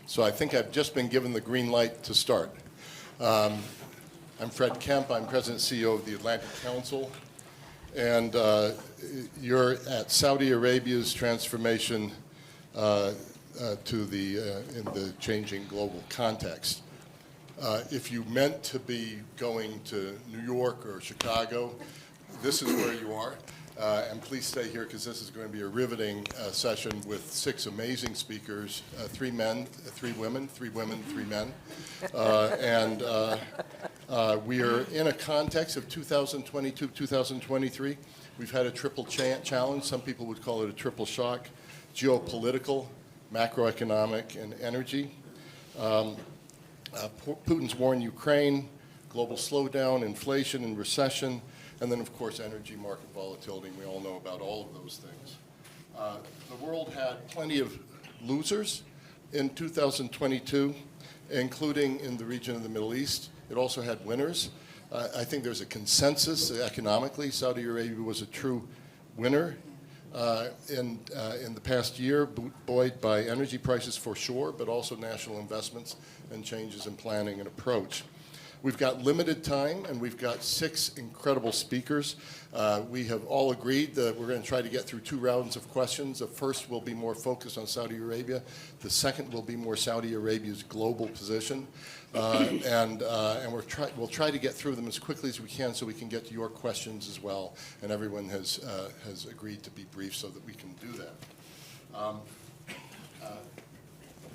So I think I've just been given the green light to start. I'm Fred Kempe. I'm President and CEO of the Atlantic Council. And you're at Saudi Arabia's transformation in the changing global context. If you meant to be going to New York or Chicago, this is where you are. And please stay here because this is going to be a riveting session with 6 amazing speakers, 3 men, 3 women, 3 women, 3 men. We are in a context of 2022, 2023. We've had a triple challenge. Some people would call it a triple shock: geopolitical, macroeconomic, and energy. Putin's war in Ukraine, global slowdown, inflation and recession, and then, of course, energy market volatility. We all know about all of those things. The world had plenty of losers in 2022, including in the region of the Middle East. It also had winners. I think there's a consensus economically. Saudi Arabia was a true winner in the past year, buoyed by energy prices for sure, but also national investments and changes in planning and approach. We've got limited time, and we've got 6 incredible speakers. We have all agreed that we're going to try to get through 2 rounds of questions. The first will be more focused on Saudi Arabia. The second will be more Saudi Arabia's global position. We'll try to get through them as quickly as we can so we can get to your questions as well. And everyone has agreed to be brief so that we can do that.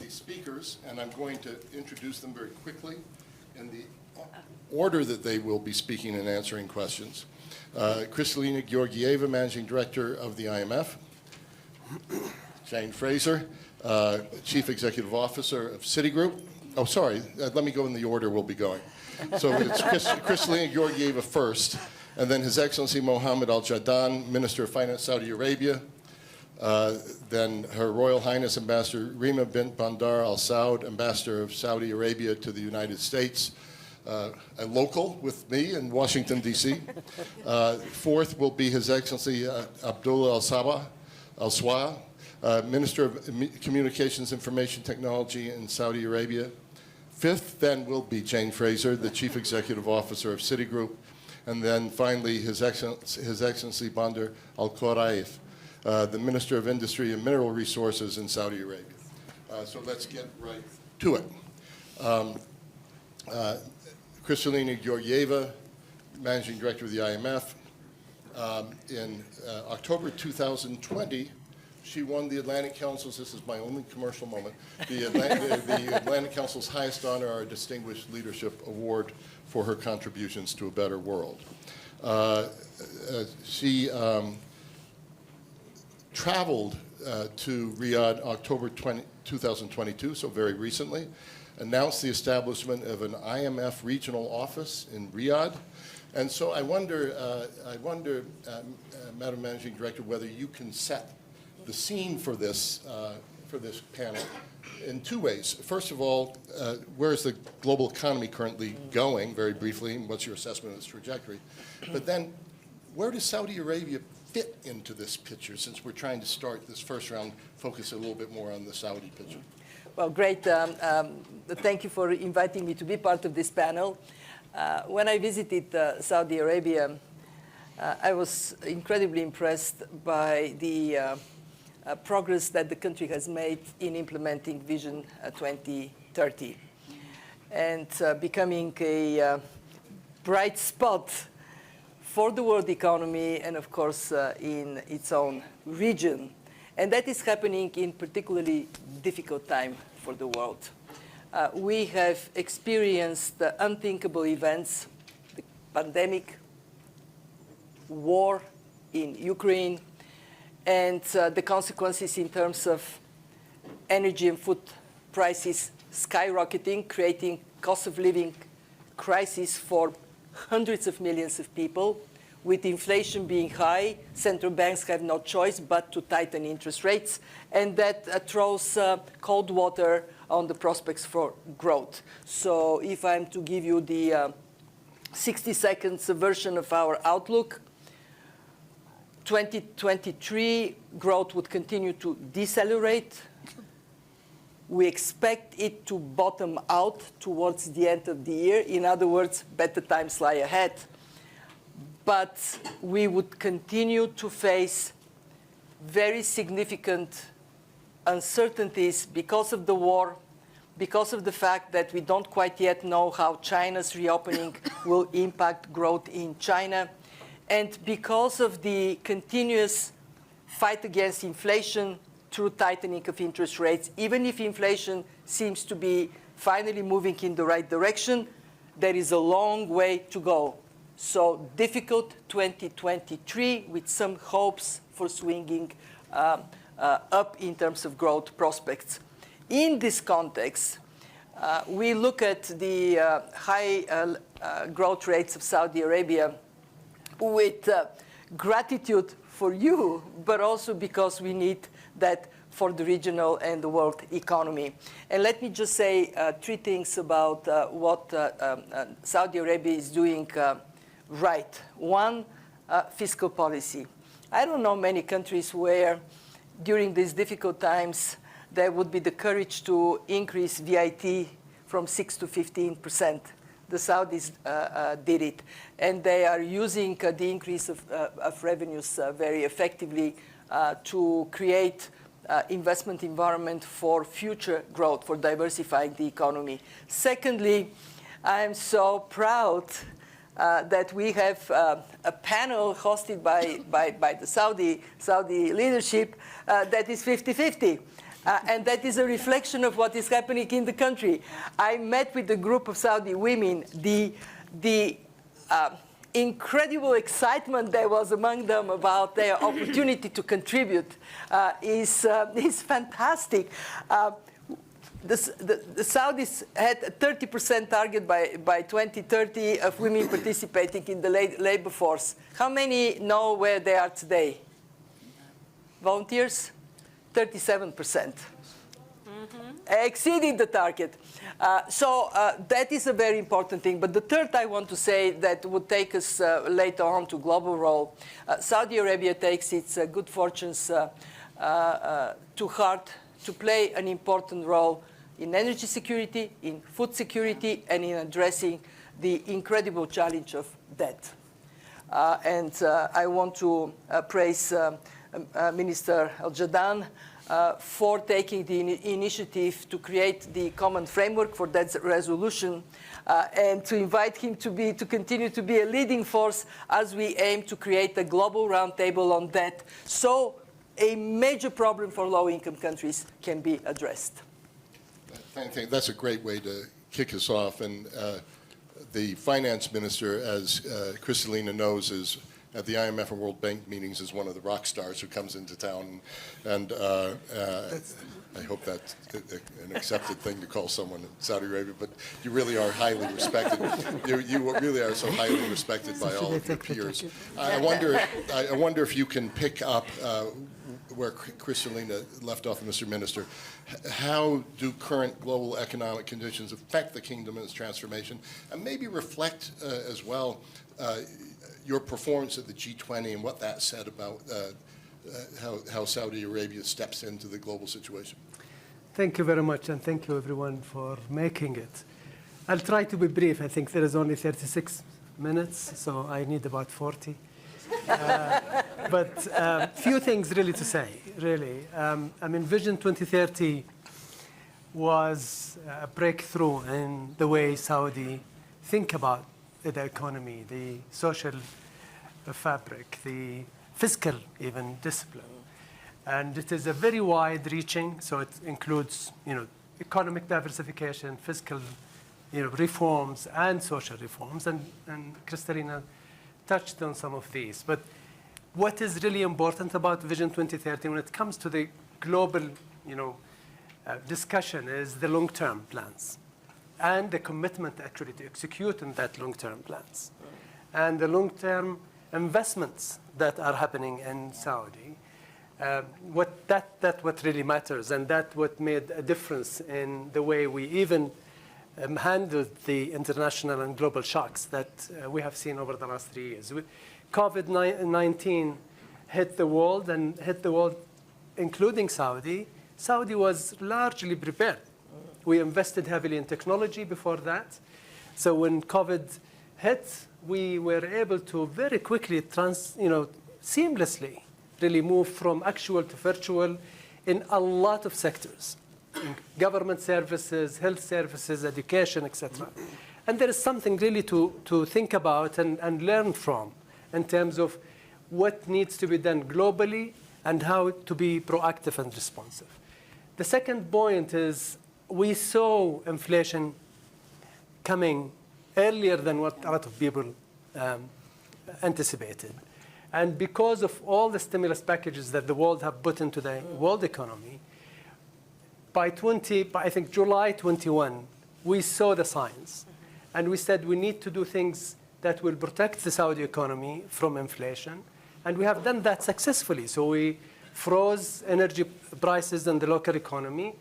The speakers, and I'm going to introduce them very quickly in the order that they will be speaking and answering questions. Kristalina Georgieva, Managing Director of the IMF. Jane Fraser, Chief Executive Officer of Citigroup. Oh, sorry, let me go in the order we'll be going. So it's Kristalina Georgieva first, and then His Excellency Mohammed Al-Jadaan, Minister of Finance, Saudi Arabia. Then Her Royal Highness Ambassador Reema bint Bandar Al-Saud, Ambassador of Saudi Arabia to the United States, a local with me in Washington, D.C. Fourth will be His Excellency Abdullah AlSwaha, Minister of Communications Information Technology in Saudi Arabia. Fifth then will be Jane Fraser, the Chief Executive Officer of Citigroup. And then finally, His Excellency Bandar Alkhorayef, the Minister of Industry and Mineral Resources in Saudi Arabia. So let's get right to it. Kristalina Georgieva, Managing Director of the IMF. In October 2020, she won the Atlantic Council's, this is my only commercial moment, the Atlantic Council's highest honor, our Distinguished Leadership Award for her contributions to a better world. She traveled to Riyadh October 2022, so very recently, announced the establishment of an IMF regional office in Riyadh. And so I wonder, Madam Managing Director, whether you can set the scene for this panel in 2 ways. First of all, where is the global economy currently going, very briefly, and what's your assessment of its trajectory? But then, where does Saudi Arabia fit into this picture, since we're trying to start this first round, focus a little bit more on the Saudi picture? Well, great. Thank you for inviting me to be part of this panel. When I visited Saudi Arabia, I was incredibly impressed by the progress that the country has made in implementing Vision 2030 and becoming a bright spot for the world economy and, of course, in its own region. And that is happening in particularly difficult time for the world. We have experienced the unthinkable events, the pandemic, war in Ukraine, and the consequences in terms of energy and food prices skyrocketing, creating cost of living crisis for hundreds of millions of people. With inflation being high, central banks have no choice but to tighten interest rates, and that throws cold water on the prospects for growth. So if I'm to give you the 60 seconds version of our outlook, 2023 growth would continue to decelerate. We expect it to bottom out towards the end of the year. In other words, better times lie ahead. But we would continue to face very significant uncertainties because of the war, because of the fact that we don't quite yet know how China's reopening will impact growth in China, and because of the continuous fight against inflation through tightening of interest rates. Even if inflation seems to be finally moving in the right direction, there is a long way to go. So difficult 2023 with some hopes for swinging up in terms of growth prospects. In this context, we look at the high growth rates of Saudi Arabia with gratitude for you, but also because we need that for the regional and the world economy. And let me just say 3 things about what Saudi Arabia is doing right. One, fiscal policy. I don't know many countries where during these difficult times there would be the courage to increase VIT from 6 to 15%. The Saudis did it. And they are using the increase of revenues very effectively to create investment environment for future growth, for diversifying the economy. Secondly, I am so proud that we have a panel hosted by the Saudi leadership that is 50-50. And that is a reflection of what is happening in the country. I met with a group of Saudi women. The incredible excitement there was among them about their opportunity to contribute is fantastic. The Saudis had a 30% target by 2030 of women participating in the labor force. How many know where they are today? Volunteers? 37%. Exceeding the target. So that is a very important thing. But the third I want to say that would take us later on to global role. Saudi Arabia takes its good fortunes to heart to play an important role in energy security, in food security, and in addressing the incredible challenge of debt. And I want to praise Minister Al-Jadaan for taking the initiative to create the common framework for that resolution and to invite him to continue to be a leading force as we aim to create a global roundtable on debt so a major problem for low-income countries can be addressed. I think that's a great way to kick us off. And the finance minister, as Kristalina knows, is at the IMF and World Bank meetings is one of the rock stars who comes into town. And I hope that's an accepted thing to call someone in Saudi Arabia, but you really are highly respected. You really are so highly respected by all of your peers. I wonder if you can pick up where Kristalina left off, Mr. Minister. How do current global economic conditions affect the kingdom and its transformation, and maybe reflect as well your performance at the G20 and what that said about how Saudi Arabia steps into the global situation? Thank you very much, and thank you everyone for making it. I'll try to be brief. I think there is only 36 minutes, so I need about 40. But few things really to say, really. I mean, Vision 2030 was a breakthrough in the way Saudi think about the economy, the social fabric, the fiscal even discipline. And it is a very wide-reaching, so it includes, economic diversification, fiscal, reforms, and social reforms. And Kristalina touched on some of these. But what is really important about Vision 2030 when it comes to the global, discussion is the long-term plans and the commitment actually to execute on that long-term plans and the long-term investments that are happening in Saudi. What really matters, and that what made a difference in the way we even handled the international and global shocks that we have seen over the last 3 years. COVID-19 hit the world, including Saudi, Saudi was largely prepared. We invested heavily in technology before that. So when COVID hit, we were able to very quickly, seamlessly really move from actual to virtual in a lot of sectors, in government services, health services, education, etc. And there is something really to think about and learn from in terms of what needs to be done globally and how to be proactive and responsive. The second point is we saw inflation coming earlier than what a lot of people anticipated. And because of all the stimulus packages that the world have put into the world economy, by I think July 21, we saw the signs. And we said we need to do things that will protect the Saudi economy from inflation. And we have done that successfully. So we froze energy prices in the local economy.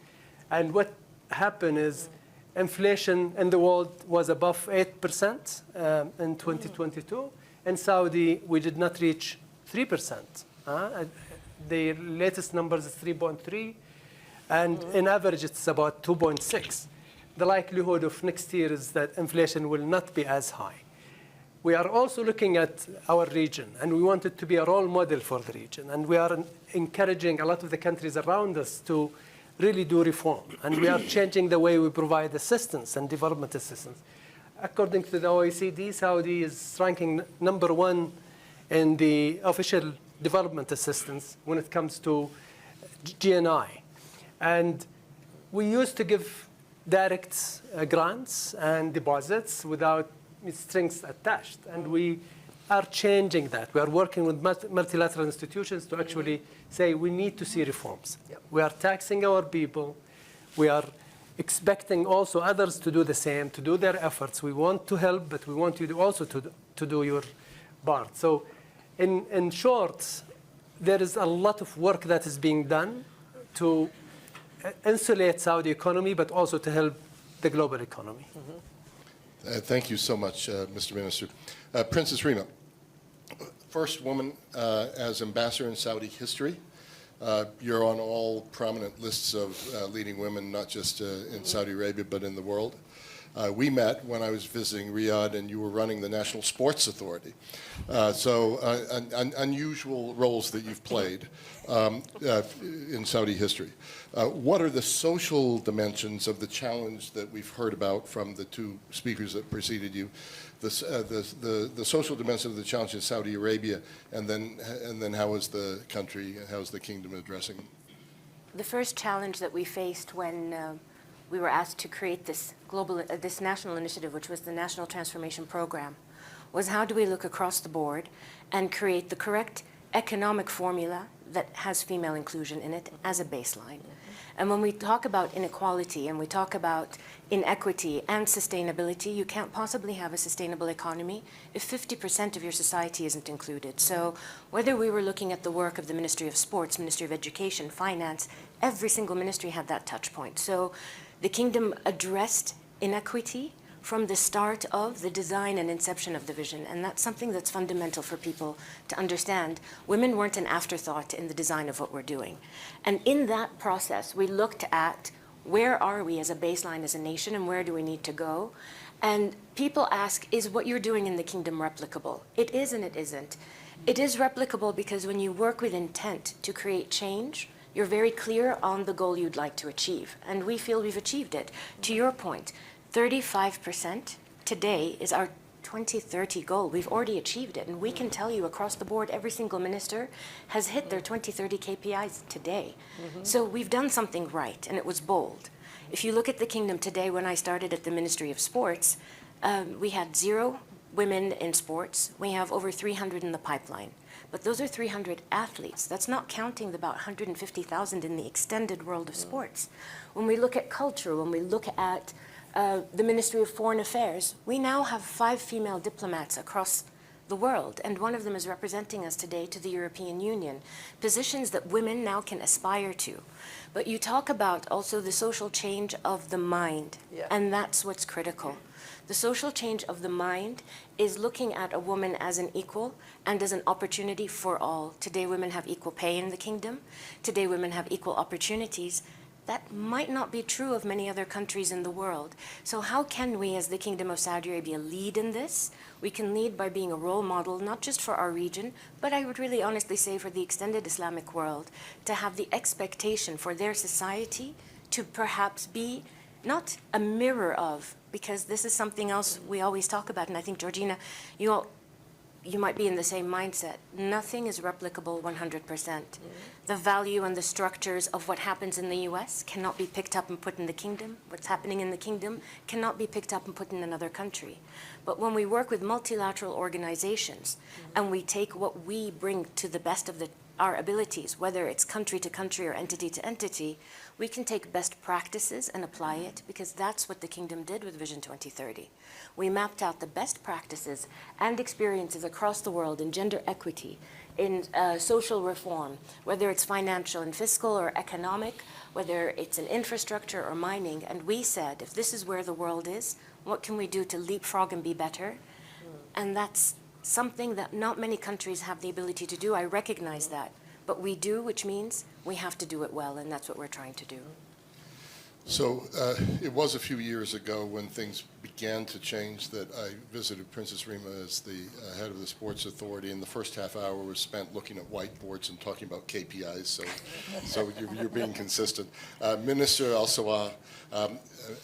And what happened is inflation in the world was above 8% in 2022. In Saudi, we did not reach 3%. The latest numbers is 3.3. And in average, it's about 2.6. The likelihood of next year is that inflation will not be as high. We are also looking at our region, and we want it to be a role model for the region. And we are encouraging a lot of the countries around us to really do reform. And we are changing the way we provide assistance and development assistance. According to the OECD, Saudi is ranking #1 in the official development assistance when it comes to GNI. And we used to give direct grants and deposits without strings attached. And we are changing that. We are working with multilateral institutions to actually say we need to see reforms. Yep. We are taxing our people. We are expecting also others to do the same, to do their efforts. We want to help, but we want you to also to do your part. So in short, there is a lot of work that is being done to insulate Saudi economy, but also to help the global economy. Thank you so much, Mr. Minister. Princess Reema, first woman as ambassador in Saudi history. You're on all prominent lists of leading women, not just in Saudi Arabia, but in the world. We met when I was visiting Riyadh, and you were running the National Sports Authority. So unusual roles that you've played in Saudi history. What are the social dimensions of the challenge that we've heard about from the two speakers that preceded you? The social dimension of the challenge in Saudi Arabia, and then how is the country, how is the kingdom addressing them? The first challenge that we faced when we were asked to create this this national initiative, which was the National Transformation Program, was how do we look across the board and create the correct economic formula that has female inclusion in it as a baseline. And when we talk about inequality and we talk about inequity and sustainability, you can't possibly have a sustainable economy if 50% of your society isn't included. So whether we were looking at the work of the Ministry of Sports, Ministry of Education, Finance, every single ministry had that touch point. So the kingdom addressed inequity from the start of the design and inception of the vision. And that's something that's fundamental for people to understand. Women weren't an afterthought in the design of what we're doing. And in that process, we looked at where are we as a baseline, as a nation, and where do we need to go? And people ask, is what you're doing in the kingdom replicable? It is and it isn't. It is replicable because when you work with intent to create change, you're very clear on the goal you'd like to achieve. And we feel we've achieved it. To your point, 35% today is our 2030 goal. We've already achieved it. And we can tell you across the board, every single minister has hit their 2030 KPIs today. So we've done something right, and it was bold. If you look at the kingdom today, when I started at the Ministry of Sports, we had 0 women in sports. We have over 300 in the pipeline. But those are 300 athletes. That's not counting the about 150,000 in the extended world of sports. When we look at culture, when we look at the Ministry of Foreign Affairs, we now have 5 female diplomats across the world, and one of them is representing us today to the European Union, positions that women now can aspire to. But you talk about also the social change of the mind, Yeah. and that's what's critical. The social change of the mind is looking at a woman as an equal and as an opportunity for all. Today, women have equal pay in the kingdom. Today, women have equal opportunities. That might not be true of many other countries in the world. So how can we, as the Kingdom of Saudi Arabia, lead in this? We can lead by being a role model, not just for our region, but I would really honestly say for the extended Islamic world, to have the expectation for their society to perhaps be not a mirror of, because this is something else we always talk about, and I think, Georgina, you might be in the same mindset. Nothing is replicable 100%. The value and the structures of what happens in the US cannot be picked up and put in the kingdom. What's happening in the kingdom cannot be picked up and put in another country. But when we work with multilateral organizations and we take what we bring to the best of our abilities, whether it's country to country or entity to entity, we can take best practices and apply it, because that's what the kingdom did with Vision 2030. We mapped out the best practices and experiences across the world in gender equity, in social reform, whether it's financial and fiscal or economic, whether it's in infrastructure or mining. And we said, if this is where the world is, what can we do to leapfrog and be better? And that's something that not many countries have the ability to do. I recognize that. But we do, which means we have to do it well, and that's what we're trying to do. So it was a few years ago when things began to change that I visited Princess Reema as the head of the Sports Authority, and the first half hour was spent looking at whiteboards and talking about KPIs, so you're being consistent. Minister Al-Saud,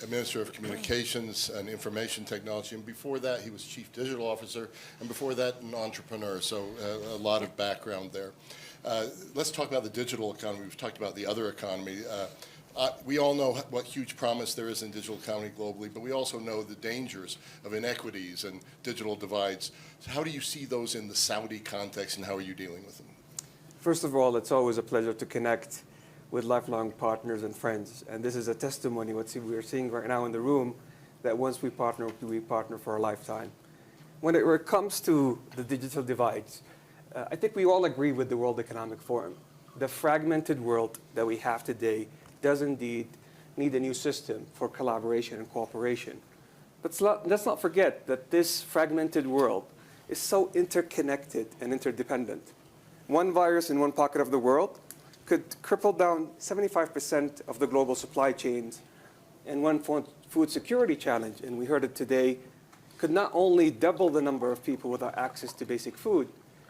Minister of Communications and Information Technology, and before that he was Chief Digital Officer, and before that an entrepreneur, so a lot of background there. Let's talk about the digital economy. We've talked about the other economy. We all know what huge promise there is in digital economy globally, but we also know the dangers of inequities and digital divides. So how do you see those in the Saudi context, and how are you dealing with them? First of all, it's always a pleasure to connect with lifelong partners and friends. And this is a testimony, what we're seeing right now in the room, that once we partner for a lifetime. When it comes to the digital divides, I think we all agree with the World Economic Forum. The fragmented world that we have today does indeed need a new system for collaboration and cooperation. But let's not forget that this fragmented world is so interconnected and interdependent. One virus in one pocket of the world could cripple down 75% of the global supply chains, and one food security challenge, and we heard it today, could not only double the number of people without access to basic food,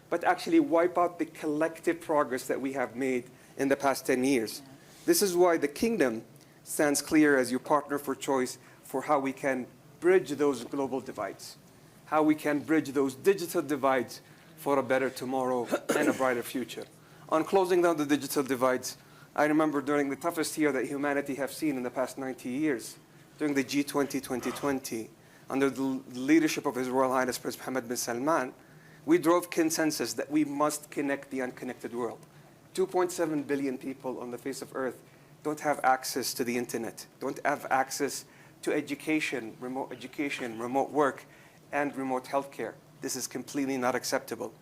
but actually wipe out the collective progress that we have made in the past 10 years. This is why the kingdom stands clear as your partner for choice for how we can bridge those global divides, how we can bridge those digital divides for a better tomorrow and a brighter future. On closing down the digital divides, I remember during the toughest year that humanity have seen in the past 90 years, during the G20 2020, under the leadership of His Royal Highness Prince Mohammed bin Salman, we drove consensus that we must connect the unconnected world. 2.7 billion people on the face of Earth don't have access to the internet, don't have access to education, remote work, and remote healthcare. This is completely not acceptable.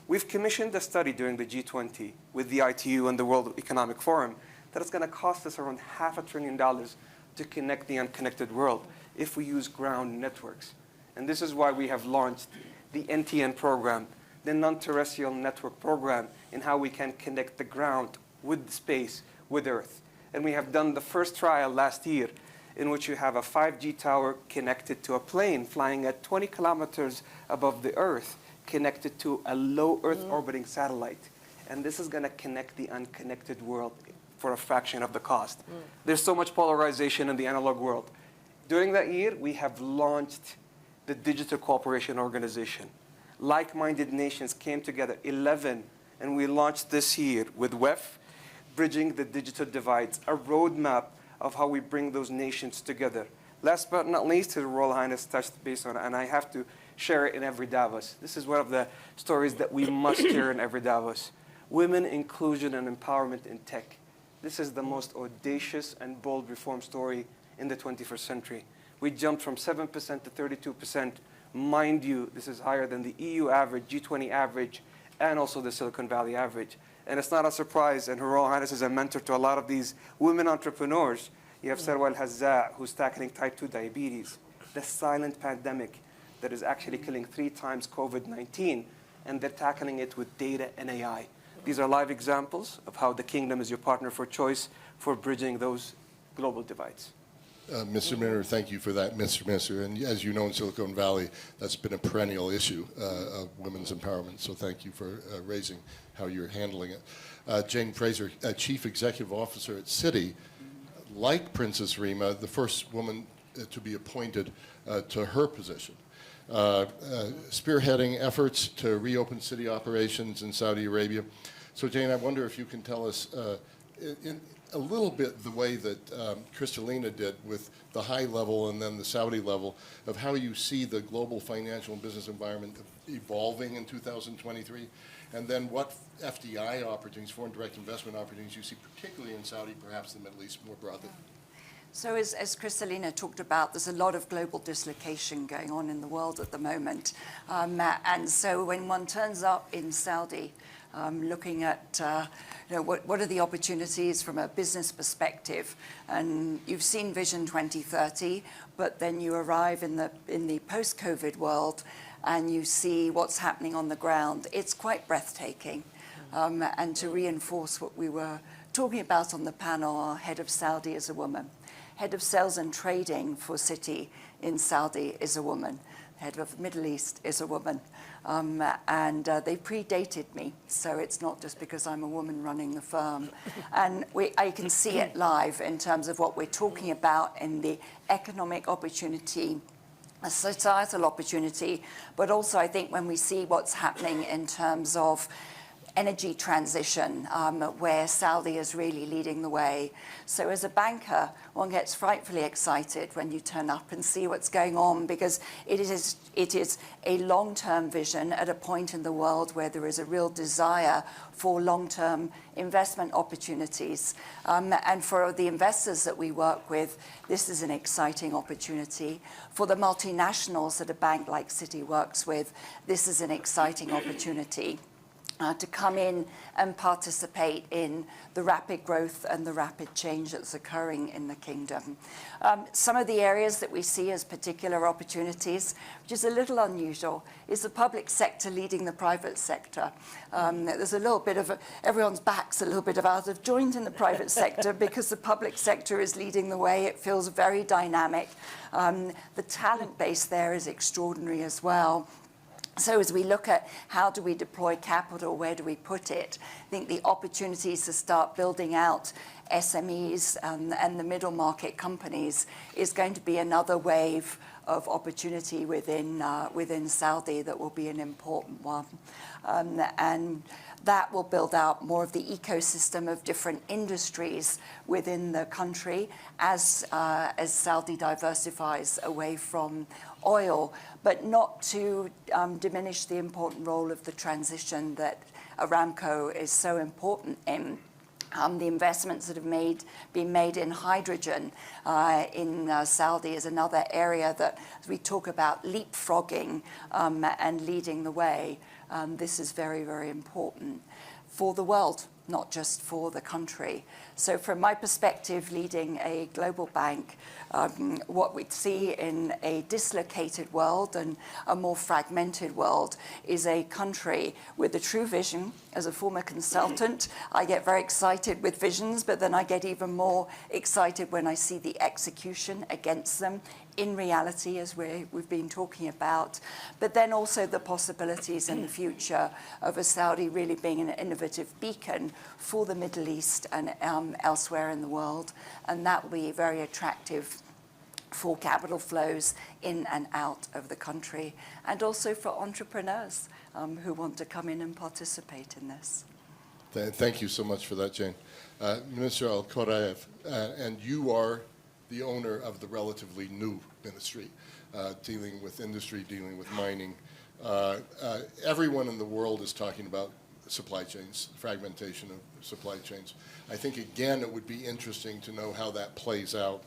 We've commissioned a study during the G20 with the ITU and the World Economic Forum that it's going to cost us around $500 billion to connect the unconnected world if we use ground networks. And this is why we have launched the NTN program, the non-terrestrial network program, in how we can connect the ground with space, with Earth. And we have done the first trial last year in which you have a 5G tower connected to a plane flying at 20 kilometers above the Earth, connected to a low Earth orbiting satellite. And this is going to connect the unconnected world for a fraction of the cost. There's so much polarization in the analog world. During that year, we have launched the Digital Cooperation Organization. Like-minded nations came together, 11, and we launched this year with WEF, Bridging the Digital Divides, a roadmap of how we bring those nations together. Last but not least, His Royal Highness touched base on it, and I have to share it in every Davos. This is one of the stories that we must share in every Davos. Women, inclusion, and empowerment in tech. This is the most audacious and bold reform story in the 21st century. We jumped from 7% to 32% Mind you, this is higher than the EU average, G20 average, and also the Silicon Valley average. And it's not a surprise, and Her Royal Highness is a mentor to a lot of these women entrepreneurs. You have Sarwa Al-Hazza, who's tackling type 2 diabetes, the silent pandemic that is actually killing 3 times COVID-19, and they're tackling it with data and AI. These are live examples of how the kingdom is your partner for choice for bridging those global divides. Mr. Minister, thank you for that, Mr. Minister. And as you know, in Silicon Valley, that's been a perennial issue of women's empowerment. So thank you for raising how you're handling it. Jane Fraser, Chief Executive Officer at Citi, like Princess Reema, the first woman to be appointed to her position, spearheading efforts to reopen Citi operations in Saudi Arabia. So Jane, I wonder if you can tell us in a little bit the way that Kristalina did with the high level and then the Saudi level of how you see the global financial and business environment evolving in 2023, and then what FDI opportunities, foreign direct investment opportunities, you see particularly in Saudi, perhaps the Middle East more broadly. So as Kristalina talked about, there's a lot of global dislocation going on in the world at the moment. And so when one turns up in Saudi, looking at what are the opportunities from a business perspective, and you've seen Vision 2030, but then you arrive in the post-COVID world and you see what's happening on the ground. It's quite breathtaking. And to reinforce what we were talking about on the panel, our head of Saudi is a woman. Head of sales and trading for Citi in Saudi is a woman. Head of Middle East is a woman. And they predated me, so it's not just because I'm a woman running the firm. And I can see it live in terms of what we're talking about in the economic opportunity, a societal opportunity, but also I think when we see what's happening in terms of energy transition, where Saudi is really leading the way. So as a banker, one gets frightfully excited when you turn up and see what's going on, because it is a long-term vision at a point in the world where there is a real desire for long-term investment opportunities. And for the investors that we work with, this is an exciting opportunity. For the multinationals that a bank like Citi works with, this is an exciting opportunity. To come in and participate in the rapid growth and the rapid change that's occurring in the kingdom. Some of the areas that we see as particular opportunities, which is a little unusual, is the public sector leading the private sector. There's a little bit of everyone's back's a little bit of out of joint in the private sector because the public sector is leading the way. It feels very dynamic. The talent base there is extraordinary as well. So as we look at how do we deploy capital, where do we put it, I think the opportunities to start building out SMEs and the middle market companies is going to be another wave of opportunity within Saudi that will be an important one. And that will build out more of the ecosystem of different industries within the country as Saudi diversifies away from oil, but not to diminish the important role of the transition that Aramco is so important in. The investments that have been made in hydrogen in Saudi is another area that, as we talk about leapfrogging and leading the way, this is very, very important for the world, not just for the country. So from my perspective, leading a global bank, what we see in a dislocated world and a more fragmented world is a country with a true vision. As a former consultant, I get very excited with visions, but then I get even more excited when I see the execution against them in reality, as we've been talking about, but then also the possibilities in the future of a Saudi really being an innovative beacon for the Middle East and elsewhere in the world, and that will be very attractive for capital flows in and out of the country, and also for entrepreneurs who want to come in and participate in this. Thank you so much for that, Jane. Minister Al-Khorayef, and you are the owner of the relatively new ministry, dealing with industry, dealing with mining. Everyone in the world is talking about supply chains, fragmentation of supply chains. I think, again, it would be interesting to know how that plays out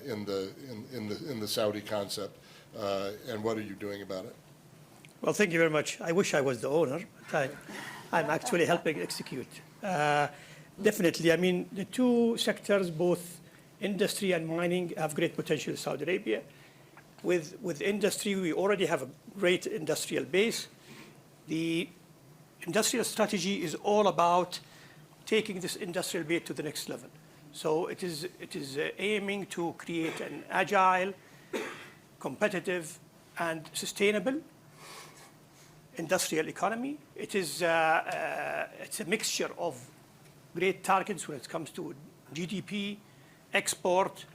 in the Saudi concept. and what are you doing about it? Well, thank you very much. I wish I was the owner, but I'm actually helping execute. Definitely, I mean, the two sectors, both industry and mining, have great potential in Saudi Arabia. With industry, we already have a great industrial base. The industrial strategy is all about taking this industrial base to the next level. So it is aiming to create an agile, competitive, and sustainable industrial economy. It's a mixture of great targets when it comes to GDP, export,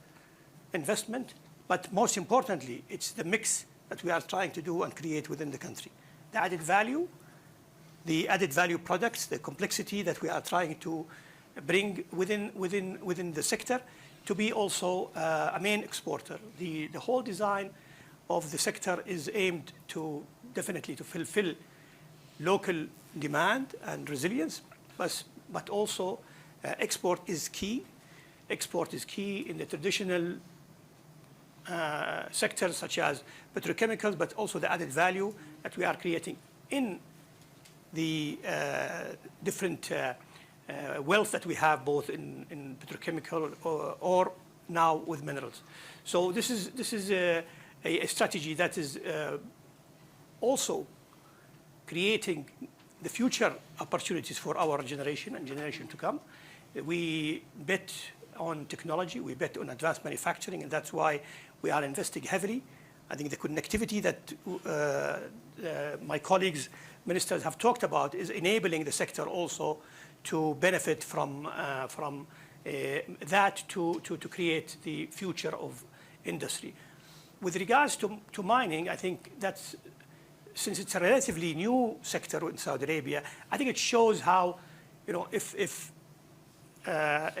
investment, but most importantly, it's the mix that we are trying to do and create within the country. The added value products, the complexity that we are trying to bring within the sector to be also a main exporter. The whole design of the sector is aimed to definitely to fulfill local demand and resilience, but also export is key. Export is key in the traditional sectors such as petrochemicals, but also the added value that we are creating in the different wealth that we have both in petrochemical or now with minerals. So this is a strategy that is also creating the future opportunities for our generation and generation to come. We bet on technology, we bet on advanced manufacturing, and that's why we are investing heavily. I think the connectivity that my colleagues, ministers, have talked about is enabling the sector also to benefit from that to create the future of industry. With regards to mining, I think that's, since it's a relatively new sector in Saudi Arabia, I think it shows how, if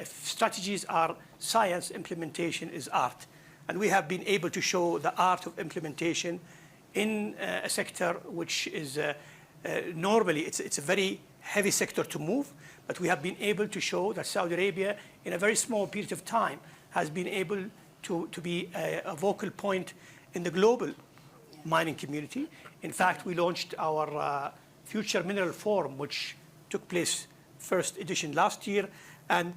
strategies are science, implementation is art. And we have been able to show the art of implementation in a sector which is normally, it's a very heavy sector to move, but we have been able to show that Saudi Arabia, in a very small period of time, has been able to be a vocal point in the global mining community. In fact, we launched our Future Mineral Forum, which took place first edition last year, and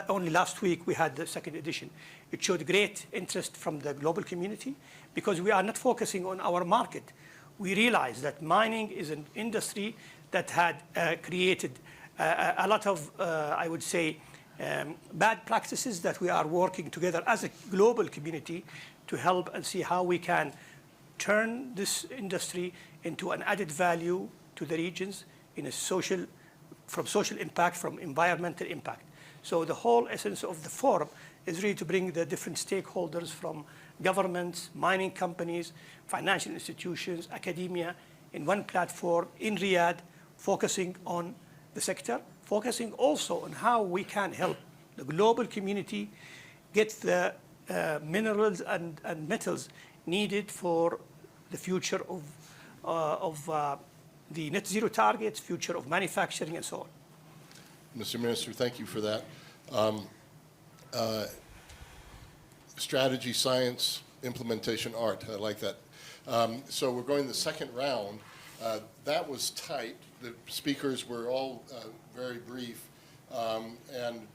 only last week we had the second edition. It showed great interest from the global community because we are not focusing on our market. We realize that mining is an industry that had created a lot of, I would say, bad practices that we are working together as a global community to help and see how we can turn this industry into an added value to the regions in a from social impact, from environmental impact. So the whole essence of the forum is really to bring the different stakeholders from governments, mining companies, financial institutions, academia in one platform in Riyadh, focusing on the sector, focusing also on how we can help the global community get the minerals and metals needed for the future of the net zero targets, future of manufacturing, and so on. Mr. Minister, thank you for that. Strategy, science, implementation, art. I like that. So we're going the second round. That was tight. The speakers were all very brief and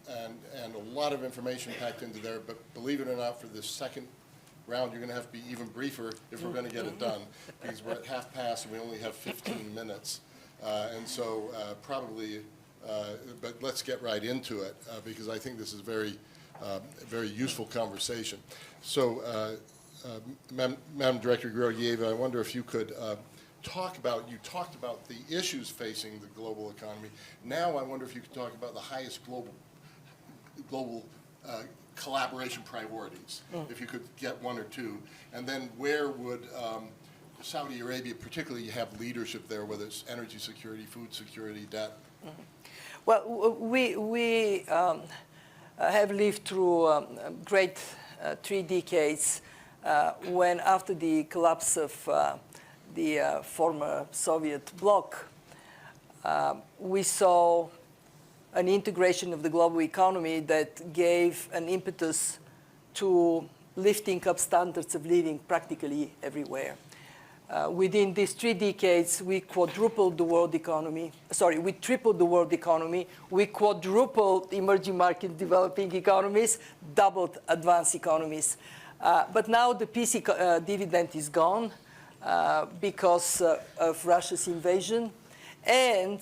a lot of information packed into there. But believe it or not, for this second round, you're going to have to be even briefer if we're going to get it done, because we're at half past and we only have 15 minutes. And so probably, but let's get right into it, because I think this is a very useful conversation. So, Madam Director Georgieva, I wonder if you could talked about the issues facing the global economy. Now I wonder if you could talk about the highest global collaboration priorities, if you could get one or two. And then where would Saudi Arabia particularly have leadership there, whether it's energy security, food security, debt? Well, we have lived through great 3 decades when, after the collapse of the former Soviet bloc, we saw an integration of the global economy that gave an impetus to lifting up standards of living practically everywhere. Within these 3 decades, we quadrupled the world economy. Sorry, we tripled the world economy. We quadrupled emerging market developing economies, doubled advanced economies. But now the peace dividend is gone because of Russia's invasion. And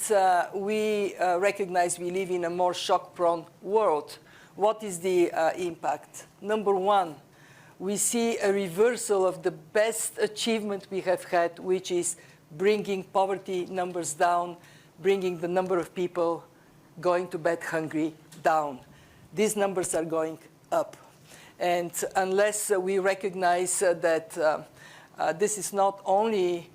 we recognize we live in a more shock-prone world. What is the impact? Number one, we see a reversal of the best achievement we have had, which is bringing poverty numbers down, bringing the number of people going to bed hungry down. These numbers are going up. And unless we recognize that this is not only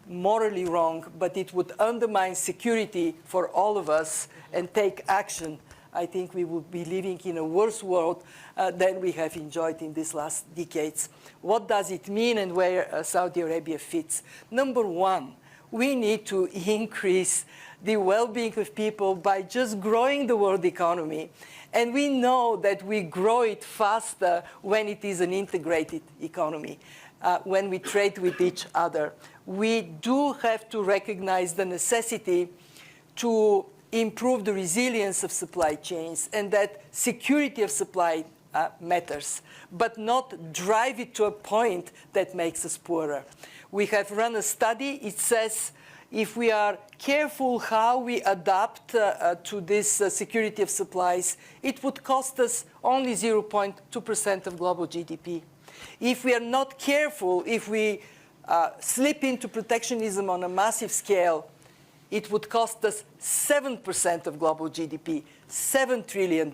morally wrong, but it would undermine security for all of us and take action, I think we would be living in a worse world than we have enjoyed in these last decades. What does it mean and where Saudi Arabia fits? Number one, we need to increase the well-being of people by just growing the world economy. And we know that we grow it faster when it is an integrated economy, when we trade with each other. We do have to recognize the necessity to improve the resilience of supply chains, and that security of supply matters, but not drive it to a point that makes us poorer. We have run a study. It says if we are careful how we adapt to this security of supplies, it would cost us only 0.2% of global GDP. If we are not careful, if we slip into protectionism on a massive scale, it would cost us 7% of global GDP, $7 trillion,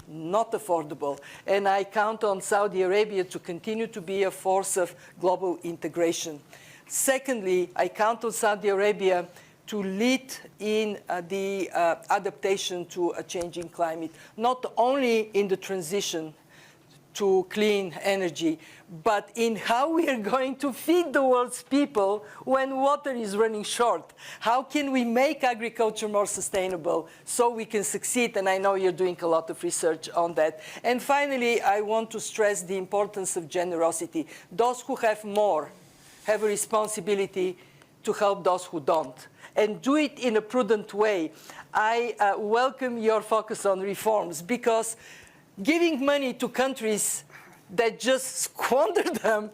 not affordable. And I count on Saudi Arabia to continue to be a force of global integration. Secondly, I count on Saudi Arabia to lead in the adaptation to a changing climate, not only in the transition to clean energy, but in how we are going to feed the world's people when water is running short. How can we make agriculture more sustainable so we can succeed? And I know you're doing a lot of research on that. And finally, I want to stress the importance of generosity. Those who have more have a responsibility to help those who don't, and do it in a prudent way. I welcome your focus on reforms, because giving money to countries that just squander them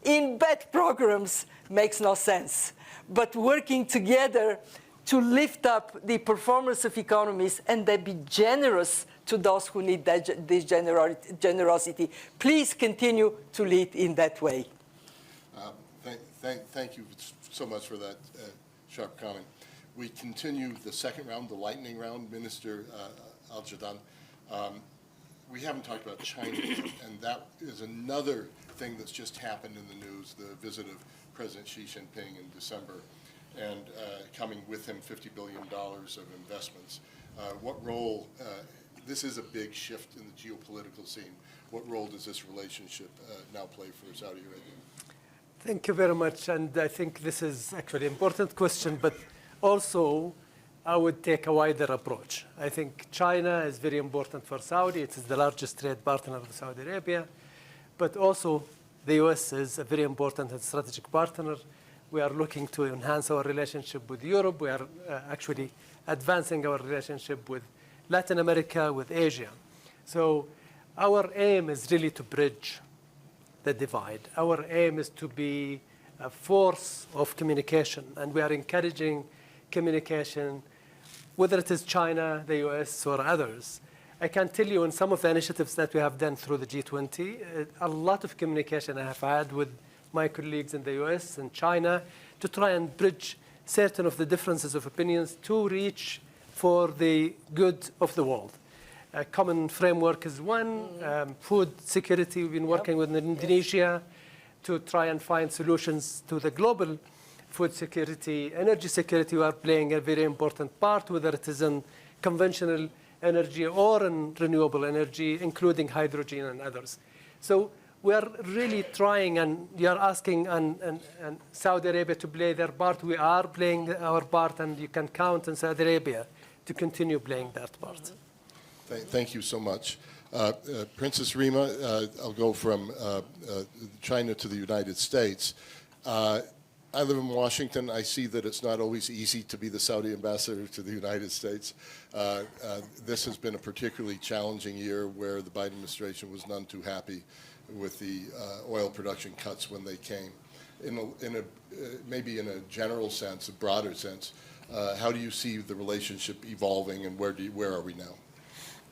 in bad programs makes no sense. But working together to lift up the performance of economies and then be generous to those who need this generosity. Please continue to lead in that way. Thank you so much for that sharp comment. We continue the second round, the lightning round, Minister Al-Jadaan. We haven't talked about China, and that is another thing that's just happened in the news, the visit of President Xi Jinping in December, and coming with him $50 billion of investments. What role, this is a big shift in the geopolitical scene, what role does this relationship now play for Saudi Arabia? Thank you very much, and I think this is actually an important question, but also I would take a wider approach. I think China is very important for Saudi. It is the largest trade partner of Saudi Arabia. But also, the US is a very important and strategic partner. We are looking to enhance our relationship with Europe. We are actually advancing our relationship with Latin America, with Asia. So our aim is really to bridge the divide. Our aim is to be a force of communication, and we are encouraging communication, whether it is China, the US, or others. I can tell you in some of the initiatives that we have done through the G20, a lot of communication I have had with my colleagues in the US and China to try and bridge certain of the differences of opinions to reach for the good of the world. A common framework is one. Food security, we've been working with Indonesia to try and find solutions to the global food security. Energy security, we are playing a very important part, whether it is in conventional energy or in renewable energy, including hydrogen and others. So we are really trying, and you are asking and Saudi Arabia to play their part. We are playing our part, and you can count on Saudi Arabia to continue playing that part. Thank you so much. Princess Reema, I'll go from China to the United States. I live in Washington. I see that it's not always easy to be the Saudi ambassador to the United States. This has been a particularly challenging year where the Biden administration was none too happy with the oil production cuts when they came. Maybe in a general sense, a broader sense, how do you see the relationship evolving, and where are we now?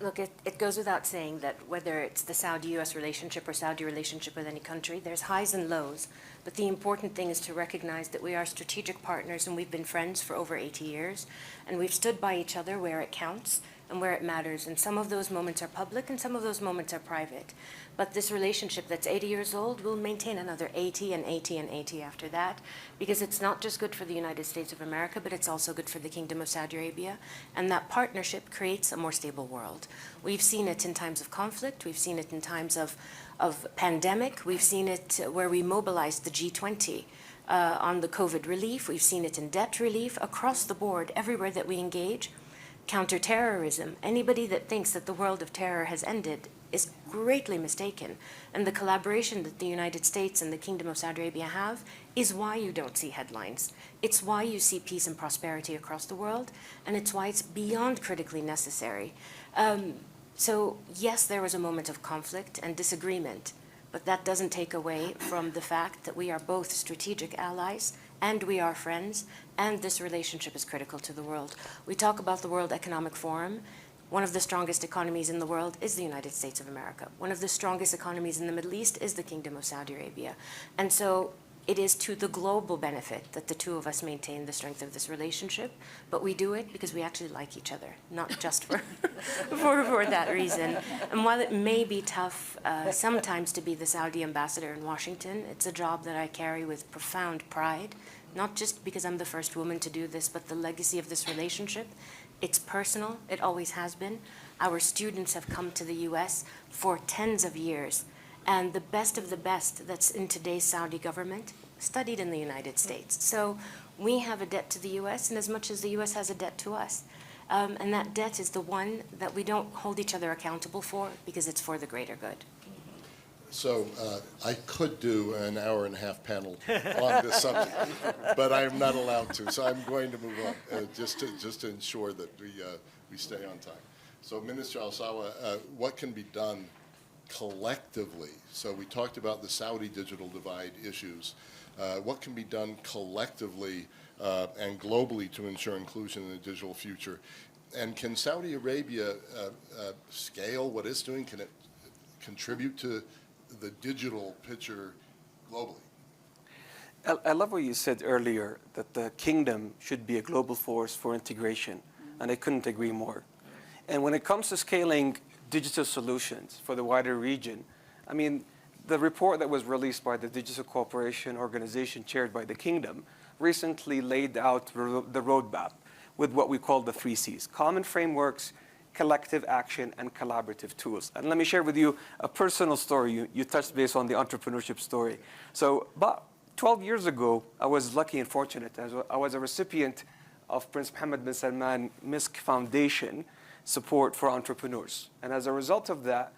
Look, it goes without saying that whether it's the Saudi-U.S. relationship or Saudi relationship with any country, there's highs and lows. But the important thing is to recognize that we are strategic partners and we've been friends for over 80 years. And we've stood by each other where it counts and where it matters. And some of those moments are public and some of those moments are private. But this relationship that's 80 years old will maintain another 80 and 80 and 80 after that, because it's not just good for the United States of America, but it's also good for the Kingdom of Saudi Arabia. And that partnership creates a more stable world. We've seen it in times of conflict. We've seen it in times of pandemic. We've seen it where we mobilized the G20 on the COVID relief. We've seen it in debt relief across the board, everywhere that we engage. Counterterrorism. Anybody that thinks that the world of terror has ended is greatly mistaken. And the collaboration that the United States and the Kingdom of Saudi Arabia have is why you don't see headlines. It's why you see peace and prosperity across the world, and it's why it's beyond critically necessary. So yes, there was a moment of conflict and disagreement, but that doesn't take away from the fact that we are both strategic allies and we are friends, and this relationship is critical to the world. We talk about the World Economic Forum. One of the strongest economies in the world is the United States of America. One of the strongest economies in the Middle East is the Kingdom of Saudi Arabia. And so it is to the global benefit that the two of us maintain the strength of this relationship, but we do it because we actually like each other, not just for, for that reason. And while it may be tough sometimes to be the Saudi ambassador in Washington, it's a job that I carry with profound pride, not just because I'm the first woman to do this, but the legacy of this relationship. It's personal, it always has been. Our students have come to the US for tens of years, and the best of the best that's in today's Saudi government studied in the United States. So we have a debt to the US, and as much as the US has a debt to us. And that debt is the one that we don't hold each other accountable for, because it's for the greater good. So I could do an hour-and-a-half panel on this subject, but I am not allowed to. So I'm going to move on, just to ensure that we stay on time. So, Minister AlSwaha, what can be done collectively? So we talked about the Saudi digital divide issues. What can be done collectively and globally to ensure inclusion in the digital future? And can Saudi Arabia scale what it's doing? Can it contribute to the digital picture globally? I love what you said earlier, that the kingdom should be a global force for integration, and I couldn't agree more. And when it comes to scaling digital solutions for the wider region, I mean, the report that was released by the Digital Cooperation Organization chaired by the kingdom recently laid out the roadmap with what we call the 3 Cs: common frameworks, collective action, and collaborative tools. And let me share with you a personal story. You touched base on the entrepreneurship story. So about 12 years ago, I was lucky and fortunate. I was a recipient of Prince Mohammed bin Salman MISC Foundation support for entrepreneurs. And as a result of that,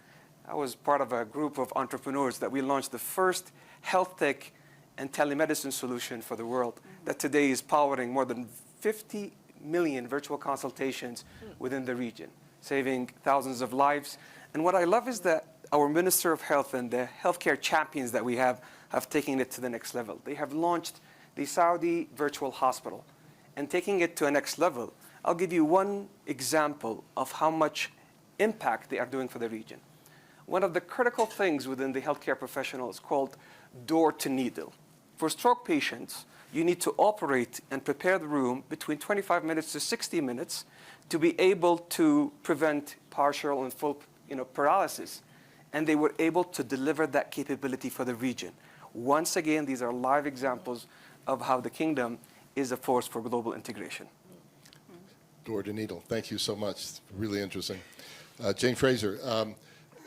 I was part of a group of entrepreneurs that we launched the first health tech and telemedicine solution for the world that today is powering more than 50 million virtual consultations within the region, saving thousands of lives. And what I love is that our Minister of Health and the healthcare champions that we have taken it to the next level. They have launched the Saudi Virtual Hospital. And taking it to a next level, I'll give you one example of how much impact they are doing for the region. One of the critical things within the healthcare professional is called door to needle. For stroke patients, you need to operate and prepare the room between 25 minutes to 60 minutes to be able to prevent partial and full paralysis. And they were able to deliver that capability for the region. Once again, these are live examples of how the kingdom is a force for global integration. Door to needle. Thank you so much. Really interesting. Jane Fraser,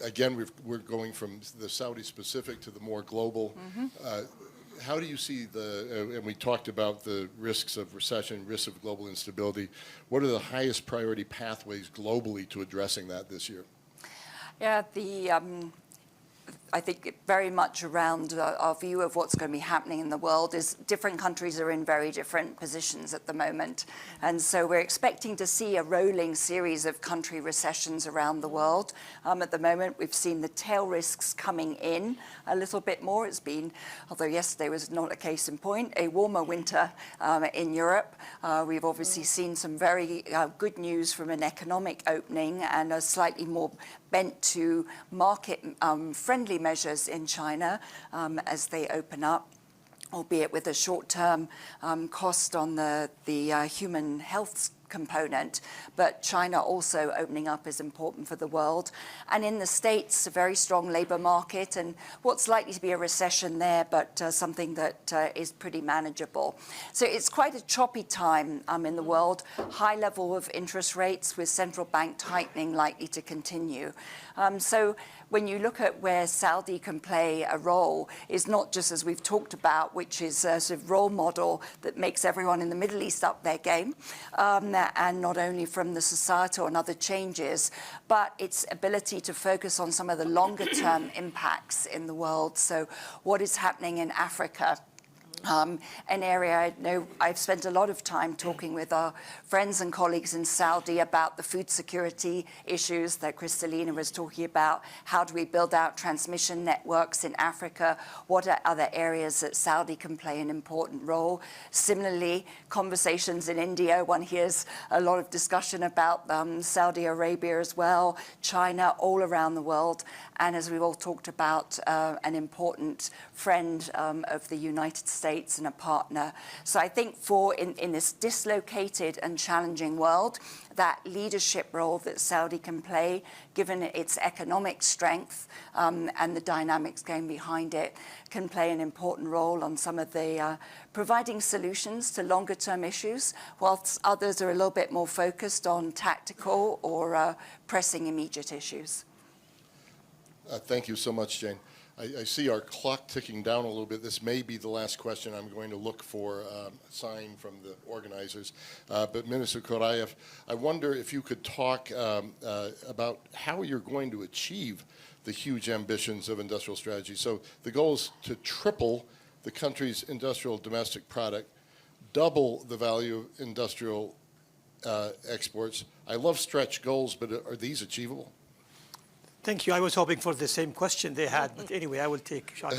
again, we're going from the Saudi-specific to the more global. How do you see and we talked about the risks of recession, risks of global instability. What are the highest priority pathways globally to addressing that this year? Yeah, I think very much around our view of what's going to be happening in the world is different countries are in very different positions at the moment. And so we're expecting to see a rolling series of country recessions around the world. At the moment, we've seen the tail risks coming in a little bit more. It's been, although yesterday was not a case in point, a warmer winter in Europe. We've obviously seen some very good news from an economic opening and a slightly more bent to market-friendly measures in China as they open up, albeit with a short-term cost on the human health component, but China also opening up is important for the world. And in the States, a very strong labor market and what's likely to be a recession there, but something that is pretty manageable. So it's quite a choppy time in the world, high level of interest rates with central bank tightening likely to continue. So when you look at where Saudi can play a role, is not just as we've talked about, which is a sort of role model that makes everyone in the Middle East up their game, and not only from the societal and other changes, but its ability to focus on some of the longer term impacts in the world. So what is happening in Africa? An area I know I've spent a lot of time talking with our friends and colleagues in Saudi about the food security issues that Kristalina was talking about. How do we build out transmission networks in Africa? What are other areas that Saudi can play an important role? Similarly, conversations in India, one hears a lot of discussion about Saudi Arabia as well, China, all around the world. And as we've all talked about, an important friend of the United States and a partner. So I think in this dislocated and challenging world, that leadership role that Saudi can play, given its economic strength and the dynamics going behind it, can play an important role on some of the providing solutions to longer term issues, whilst others are a little bit more focused on tactical or pressing immediate issues. Thank you so much, Jane. I see our clock ticking down a little bit. This may be the last question. I'm going to look for a sign from the organizers. But Minister Alkhorayef, I wonder if you could talk about how you're going to achieve the huge ambitions of industrial strategy. So the goal is to triple the country's industrial domestic product, double the value of industrial exports. I love stretch goals, but are these achievable? Thank you. I was hoping for the same question they had, but anyway, I will take a shot.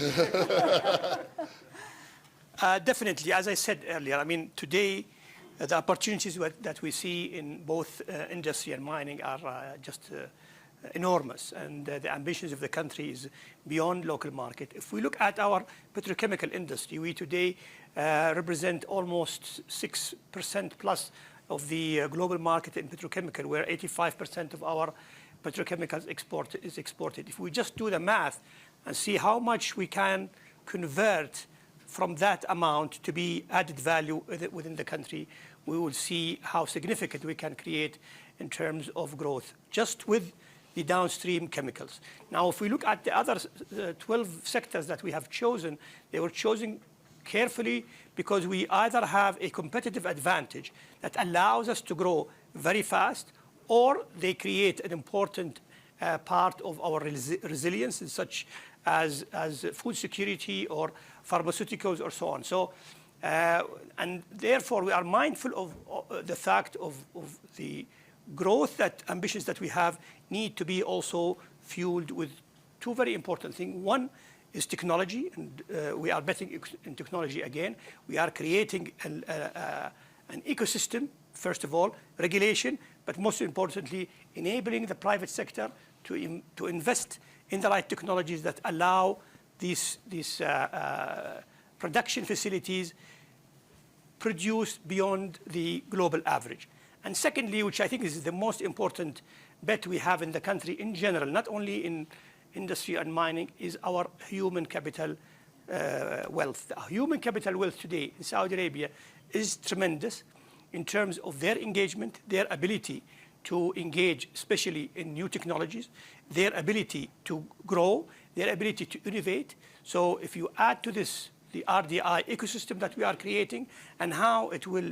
Definitely, as I said earlier, I mean, today, the opportunities that we see in both industry and mining are just enormous, and the ambitions of the country is beyond local market. If we look at our petrochemical industry, we today represent almost 6% plus of the global market in petrochemical, where 85% of our petrochemicals is exported. If we just do the math and see how much we can convert from that amount to be added value within the country, we will see how significant we can create in terms of growth, just with the downstream chemicals. Now, if we look at the other 12 sectors that we have chosen, they were chosen carefully because we either have a competitive advantage that allows us to grow very fast, or they create an important part of our resilience, such as food security or pharmaceuticals or so on. So, and therefore, we are mindful of the fact of the growth ambitions that we have need to be also fueled with two very important things. One is technology, and we are betting in technology again. We are creating an ecosystem, first of all, regulation, but most importantly, enabling the private sector to invest in the right technologies that allow these production facilities produce beyond the global average. And secondly, which I think is the most important bet we have in the country in general, not only in industry and mining, is our human capital wealth. The human capital wealth today in Saudi Arabia is tremendous in terms of their engagement, their ability to engage, especially in new technologies, their ability to grow, their ability to innovate. So if you add to this the RDI ecosystem that we are creating and how it will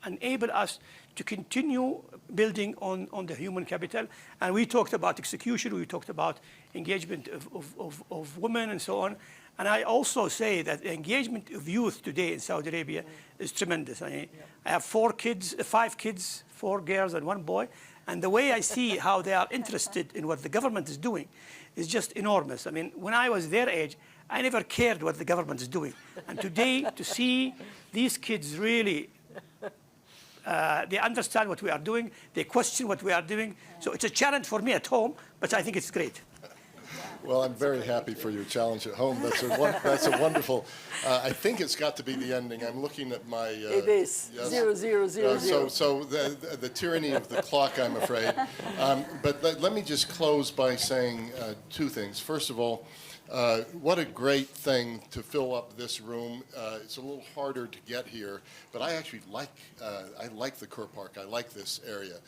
enable us to continue building on the human capital. And we talked about execution, we talked about engagement of women and so on. And I also say that the engagement of youth today in Saudi Arabia is tremendous. I have 5 kids, 4 girls and 1 boy. And the way I see how they are interested in what the government is doing is just enormous. I mean, when I was their age, I never cared what the government is doing. And today, to see these kids really, they understand what we are doing, they question what we are doing. So it's a challenge for me at home, but I think it's great. Well, I'm very happy for your challenge at home. That's a wonderful. I think it's got to be the ending. I'm looking at my. It is. Yes. 0, 0, 0, 0. So the tyranny of the clock, I'm afraid. But let me just close by saying 2 things. First of all, what a great thing to fill up this room. It's a little harder to get here, but I actually like the Kerr Park. I like this area.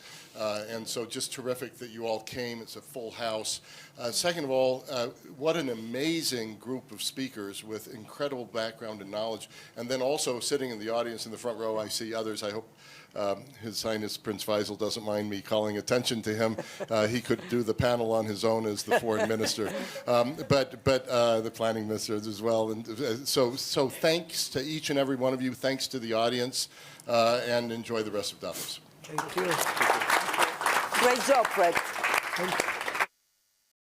And so just terrific that you all came. It's a full house. Second of all, what an amazing group of speakers with incredible background and knowledge. And then also sitting in the audience in the front row, I see others. I hope His Highness Prince Faisal doesn't mind me calling attention to him. He could do the panel on his own as the foreign minister, but the planning minister as well. And so thanks to each and every one of you. Thanks to the audience, and enjoy the rest of Davos. Thank you. Great job, Fred.